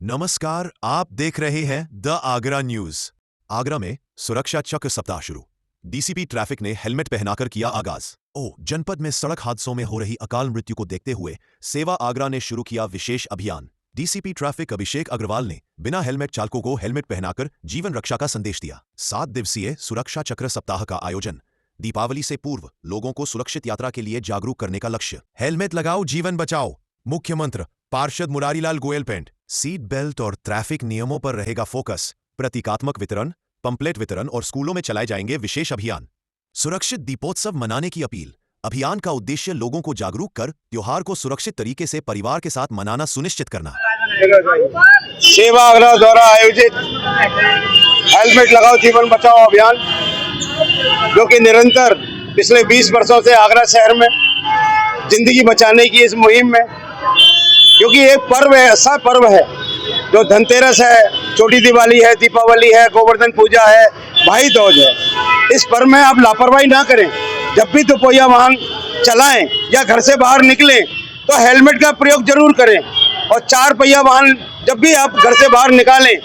नमस्कार, आप देख रहे हैं द आगरा न्यूज। आगरा में सुरक्षा चक्र सप्ताह शुरू। डीसीपी ट्रैफिक ने हेलमेट पहनाकर किया आगाज। जनपद में सड़क हादसों में हो रही अकाल मृत्यु को देखते हुए सेवा आगरा ने शुरू किया विशेष अभियान। डीसीपी ट्रैफिक अभिषेक अग्रवाल ने बिना हेलमेट चालकों को हेलमेट पहनाकर जीवन रक्षा का संदेश दिया। 7 दिवसीय सुरक्षा चक्र सप्ताह का आयोजन दीपावली से पूर्व लोगों को सुरक्षित यात्रा के लिए जागरूक करने का लक्ष्य। हेलमेट लगाओ, जीवन बचाओ, मुख्य मंत्र। पार्षद मुरारीलाल गोयल पेंट। सीट बेल्ट और ट्रैफिक नियमों पर रहेगा फोकस। प्रतीकात्मक वितरण, पंपलेट वितरण और स्कूलों में चलाए जाएंगे विशेष अभियान। सुरक्षित दीपोत्सव मनाने की अपील। अभियान का उद्देश्य लोगों को जागरूक कर त्योहार को सुरक्षित तरीके से परिवार के साथ मनाना सुनिश्चित करना। सेवा आगरा द्वारा आयोजित हेलमेट लगाओ जीवन बचाओ अभियान, जो कि निरंतर पिछले 20 वर्षों से आगरा शहर में जिंदगी बचाने की इस मुहिम में, क्योंकि एक पर्व है, ऐसा पर्व है जो धनतेरस है, छोटी दिवाली है, दीपावली है, गोवर्धन पूजा है, भाई दूज है। इस पर्व में आप लापरवाही ना करें। जब भी दोपहिया वाहन चलाएं या घर से बाहर निकलें तो हेलमेट का प्रयोग जरूर करें, और 4 पहिया वाहन जब भी आप घर से बाहर निकालें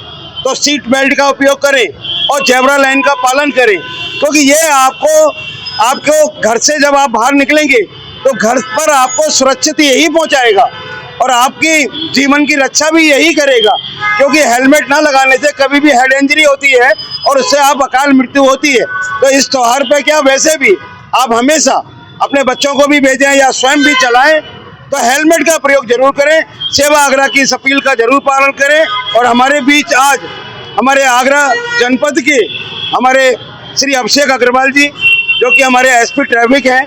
तो सीट बेल्ट का उपयोग करें और जेब्रा लाइन का पालन करें, क्योंकि ये आपको घर से जब आप बाहर निकलेंगे तो घर पर आपको सुरक्षित यही पहुंचाएगा और आपकी जीवन की रक्षा भी यही करेगा। क्योंकि हेलमेट ना लगाने से कभी भी हेड इंजरी होती है और उससे आप अकाल मृत्यु होती है। तो इस त्योहार पे क्या, वैसे भी आप हमेशा अपने बच्चों को भी भेजें या स्वयं भी चलाएं तो हेलमेट का प्रयोग जरूर करें। सेवा आगरा की इस अपील का जरूर पालन करें। और हमारे बीच आज हमारे आगरा जनपद के हमारे श्री अभिषेक अग्रवाल जी, जो कि हमारे एसपी ट्रैफिक हैं,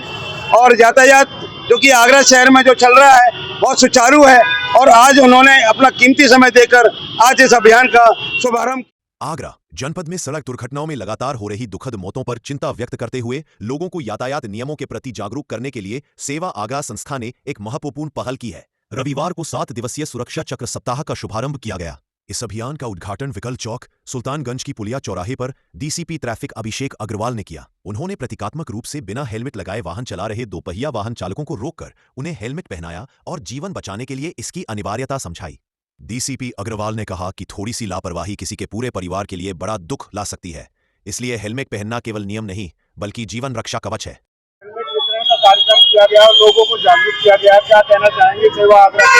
और यातायात जो कि आगरा शहर में जो चल रहा है बहुत सुचारू है, और आज उन्होंने अपना कीमती समय देकर आज इस अभियान का शुभारंभ। आगरा जनपद में सड़क दुर्घटनाओं में लगातार हो रही दुखद मौतों पर चिंता व्यक्त करते हुए लोगों को यातायात नियमों के प्रति जागरूक करने के लिए सेवा आगरा संस्था ने एक महत्वपूर्ण पहल की है। रविवार को 7 दिवसीय सुरक्षा चक्र सप्ताह का शुभारंभ किया गया। इस अभियान का उद्घाटन विकल चौक, सुल्तानगंज की पुलिया चौराहे पर डीसीपी ट्रैफिक अभिषेक अग्रवाल ने किया। उन्होंने प्रतीकात्मक रूप से बिना हेलमेट लगाए वाहन चला रहे दोपहिया वाहन चालकों को रोककर उन्हें हेलमेट पहनाया और जीवन बचाने के लिए इसकी अनिवार्यता समझाई। डीसीपी अग्रवाल ने कहा कि थोड़ी सी लापरवाही किसी के पूरे परिवार के लिए बड़ा दुख ला सकती है, इसलिए हेलमेट पहनना केवल नियम नहीं बल्कि जीवन रक्षा कवच है। हेलमेट वितरण का कार्यक्रम किया गया और लोगों को जागरूक किया गया। क्या कहना चाहेंगे सेवा आगरा?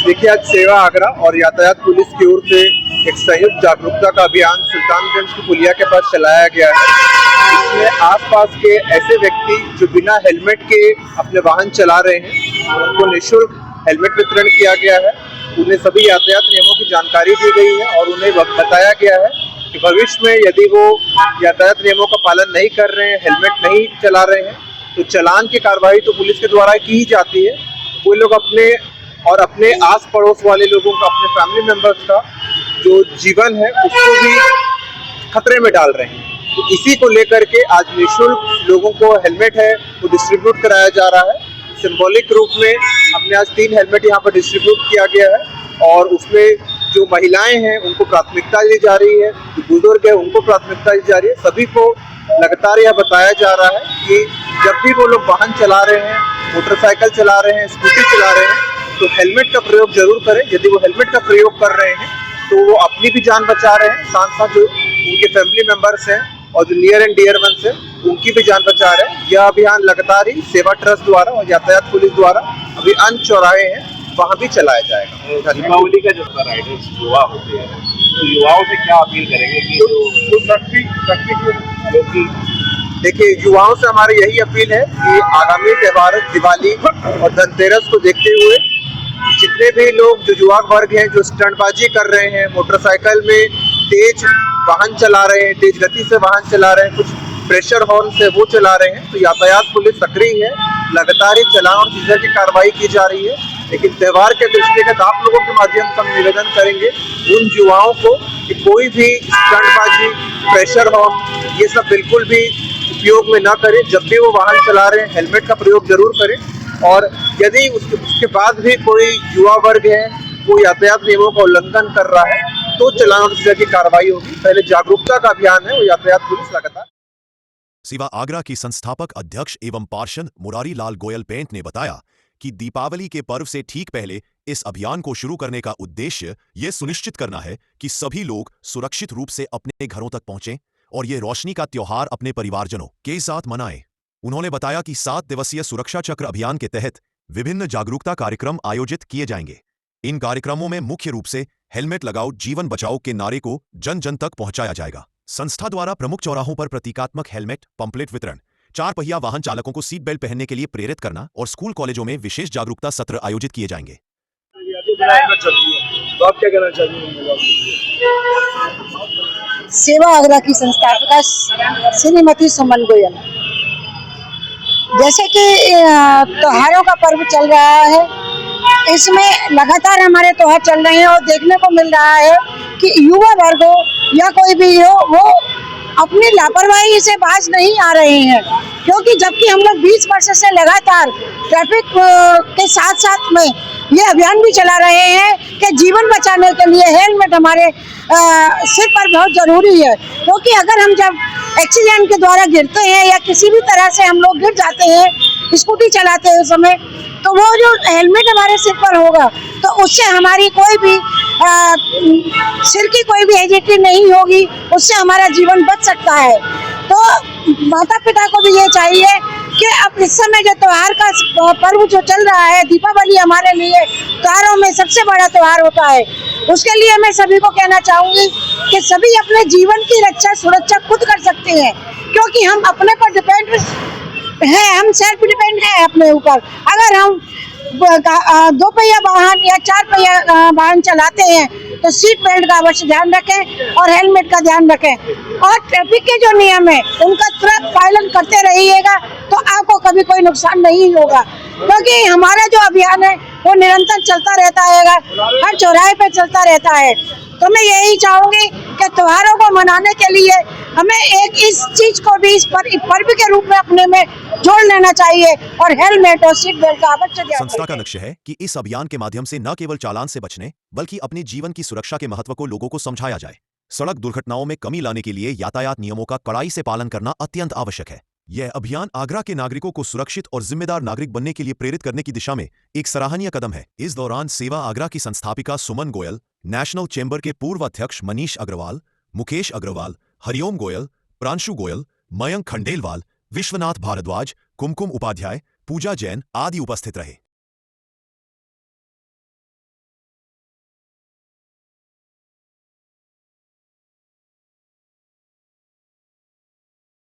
देखिए, आज सेवा आगरा और यातायात पुलिस की ओर से एक संयुक्त जागरूकता का अभियान सुल्तानगंज की पुलिया के पास चलाया गया है। इसमें आसपास के ऐसे व्यक्ति जो बिना हेलमेट के अपने वाहन चला रहे हैं उनको निःशुल्क हेलमेट वितरण किया गया है। उन्हें सभी यातायात नियमों की जानकारी दी गई है और उन्हें बताया गया है कि भविष्य में यदि वो यातायात नियमों का पालन नहीं कर रहे हैं, हेलमेट नहीं चला रहे हैं, तो चालान की कार्रवाई तो पुलिस के द्वारा की ही जाती है। वो लोग अपने और अपने आस पड़ोस वाले लोगों का, अपने फैमिली मेंबर्स का जो जीवन है उसको भी खतरे में डाल रहे हैं। तो इसी को लेकर के आज निःशुल्क लोगों को हेलमेट है वो डिस्ट्रीब्यूट कराया जा रहा है। सिंबॉलिक रूप में हमने आज 3 हेलमेट यहाँ पर डिस्ट्रीब्यूट किया गया है और उसमें जो महिलाएं हैं उनको प्राथमिकता दी जा रही है, जो बुजुर्ग है उनको प्राथमिकता दी जा रही है। सभी को लगातार यह बताया जा रहा है कि जब भी वो लोग वाहन चला रहे हैं, मोटरसाइकिल चला रहे हैं, स्कूटी चला रहे हैं, तो हेलमेट का प्रयोग जरूर करें। यदि वो हेलमेट का प्रयोग कर रहे हैं तो वो अपनी भी जान बचा रहे हैं, साथ साथ जो उनके फैमिली मेंबर्स हैं और जो नियर एंड डियर वंस हैं उनकी भी जान बचा रहे हैं। यह अभियान लगातार ही सेवा ट्रस्ट द्वारा और यातायात पुलिस द्वारा अभी अन्य चौराहे हैं वहाँ भी चलाया जाएगा। दीपावली का जो राइडर्स युवा होते हैं, तो युवाओं से क्या अपील करेंगे कि देखिए, युवाओं से हमारी यही अपील है कि आगामी त्योहार दिवाली और धनतेरस को देखते हुए जितने भी लोग जो युवा वर्ग हैं जो स्टंटबाजी कर रहे हैं, मोटरसाइकिल में तेज वाहन चला रहे हैं, तेज गति से वाहन चला रहे हैं, कुछ प्रेशर हॉर्न से वो चला रहे हैं, तो यातायात पुलिस सक्रिय है। लगातार ही चालान और सीजर की कार्रवाई की जा रही है। लेकिन त्यौहार के दृष्टिगत आप लोगों के माध्यम से हम निवेदन करेंगे उन युवाओं को कि कोई भी स्टंटबाजी, प्रेशर हॉर्न ये सब बिल्कुल भी उपयोग में ना करें। जब भी वो वाहन चला रहे हैं हेलमेट का प्रयोग जरूर करें। और यदि उसके बाद भी कोई युवा वर्ग है वो यातायात नियमों का उल्लंघन कर रहा है तो चालान और सीजर की कार्रवाई होगी। पहले जागरूकता का अभियान है वो यातायात पुलिस लगातार। सेवा आगरा की संस्थापक अध्यक्ष एवं पार्षद मुरारी लाल गोयल पेंट ने बताया कि दीपावली के पर्व से ठीक पहले इस अभियान को शुरू करने का उद्देश्य यह सुनिश्चित करना है कि सभी लोग सुरक्षित रूप से अपने घरों तक पहुंचें और ये रोशनी का त्योहार अपने परिवारजनों के साथ मनाएं। उन्होंने बताया कि 7 दिवसीय सुरक्षा चक्र अभियान के तहत विभिन्न जागरूकता कार्यक्रम आयोजित किए जाएंगे। इन कार्यक्रमों में मुख्य रूप से हेलमेट लगाओ जीवन बचाओ के नारे को जन जन तक पहुंचाया जाएगा। संस्था द्वारा प्रमुख चौराहों पर प्रतीकात्मक हेलमेट पंपलेट वितरण, 4 पहिया वाहन चालकों को सीट बेल्ट पहनने के लिए प्रेरित करना और स्कूल कॉलेजों में विशेष जागरूकता सत्र आयोजित किए जाएंगे। तो आप क्या कहना चाहेंगे? सेवा आगरा की संस्थापिका श्रीमती सुमन गोयल। जैसे कि त्योहारों का पर्व चल रहा है, इसमें लगातार हमारे त्योहार चल रहे हैं और देखने को मिल रहा है कि युवा वर्ग हो या कोई भी हो, वो अपनी लापरवाही से बाज नहीं आ रहे हैं, क्योंकि जबकि हम लोग 20 वर्ष से लगातार ट्रैफिक के साथ साथ में ये अभियान भी चला रहे हैं कि जीवन बचाने के लिए हेलमेट हमारे सिर पर बहुत ज़रूरी है। क्योंकि अगर हम जब एक्सीडेंट के द्वारा गिरते हैं या किसी भी तरह से हम लोग गिर जाते हैं स्कूटी चलाते हैं समय, तो वो जो हेलमेट हमारे सिर पर होगा तो उससे हमारी कोई भी सिर की कोई भी एजिटी नहीं होगी, उससे हमारा जीवन बच सकता है। तो माता पिता को भी ये चाहिए कि अब इस समय जो त्योहार का पर्व जो चल रहा है, दीपावली हमारे लिए त्योहारों में सबसे बड़ा त्योहार होता है, उसके लिए मैं सभी को कहना चाहूँगी कि सभी अपने जीवन की रक्षा सुरक्षा खुद कर सकते हैं, क्योंकि हम अपने पर डिपेंड हैं, हम सेल्फ डिपेंड हैं अपने ऊपर। अगर हम 2 पहिया वाहन या 4 पहिया वाहन चलाते हैं तो सीट बेल्ट का अवश्य ध्यान रखें और हेलमेट का ध्यान रखें और ट्रैफिक के जो नियम है उनका तुरंत पालन करते रहिएगा, तो आपको कभी कोई नुकसान नहीं होगा। क्योंकि हमारा जो अभियान है वो निरंतर चलता रहता है, हर चौराहे पे चलता रहता है। तो मैं यही चाहूँगी कि त्योहारों को मनाने के लिए हमें एक इस चीज़ को भी इस पर्व के रूप में अपने में जोड़ लेना चाहिए और हेलमेट और सीट बेल्ट का अवश्य ध्यान संस्था का रखें। लक्ष्य है कि इस अभियान के माध्यम से न केवल चालान से बचने बल्कि अपने जीवन की सुरक्षा के महत्व को लोगों को समझाया जाए। सड़क दुर्घटनाओं में कमी लाने के लिए यातायात नियमों का कड़ाई से पालन करना अत्यंत आवश्यक है। यह अभियान आगरा के नागरिकों को सुरक्षित और जिम्मेदार नागरिक बनने के लिए प्रेरित करने की दिशा में एक सराहनीय कदम है। इस दौरान सेवा आगरा की संस्थापिका सुमन गोयल, नेशनल चैम्बर के पूर्व अध्यक्ष मनीष अग्रवाल, मुकेश अग्रवाल, हरिओम गोयल, प्रांशु गोयल, मयंक खंडेलवाल, विश्वनाथ भारद्वाज, कुमकुम उपाध्याय, पूजा जैन आदि उपस्थित रहे।